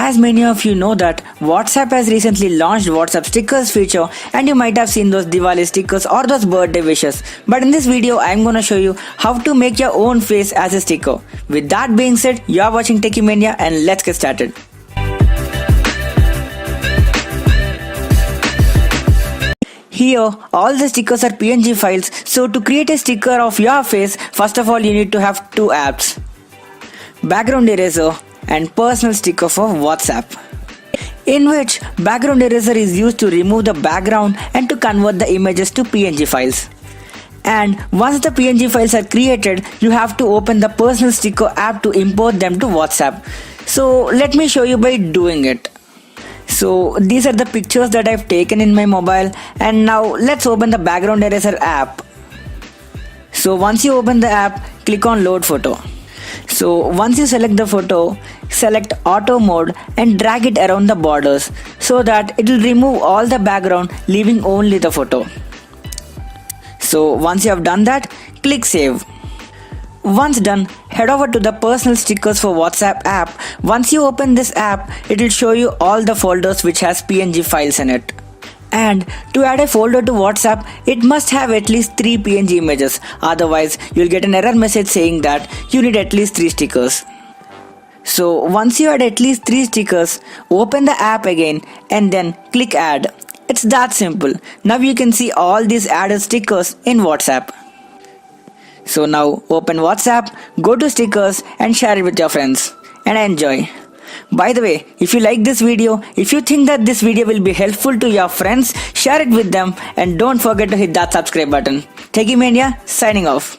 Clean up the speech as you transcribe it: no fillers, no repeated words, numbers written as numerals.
As many of you know that WhatsApp has recently launched WhatsApp stickers feature, and you might have seen those Diwali stickers or those birthday wishes. But in this video I'm gonna show you how to make your own face as a sticker. With that being said, you are watching Techie Mania and let's get started. Here, all the stickers are PNG files, so to create a sticker of your face, first of all you need to have two apps: Background Eraser and Personal Sticker for WhatsApp, in which Background Eraser is used to remove the background and to convert the images to PNG files. And once the PNG files are created, you have to open the Personal Sticker app to import them to WhatsApp. So let me show you by doing it. So these are the pictures that I've taken in my mobile, and now let's open the Background Eraser app. So once you open the app, click on Load Photo. So once you select the photo, select Auto Mode and drag it around the borders so that it will remove all the background, leaving only the photo. So once you have done that, click Save. Once done, head over to the Personal Stickers for WhatsApp app. Once you open this app, it will show you all the folders which has PNG files in it. And to add a folder to WhatsApp, it must have at least 3 PNG images, otherwise you'll get an error message saying that you need at least 3 stickers. So once you add at least 3 stickers, open the app again and then click Add. It's that simple. Now you can see all these added stickers in WhatsApp. So now open WhatsApp, go to stickers and share it with your friends and enjoy. By the way, if you like this video, if you think that this video will be helpful to your friends, share it with them and don't forget to hit that subscribe button. Techie Mania signing off.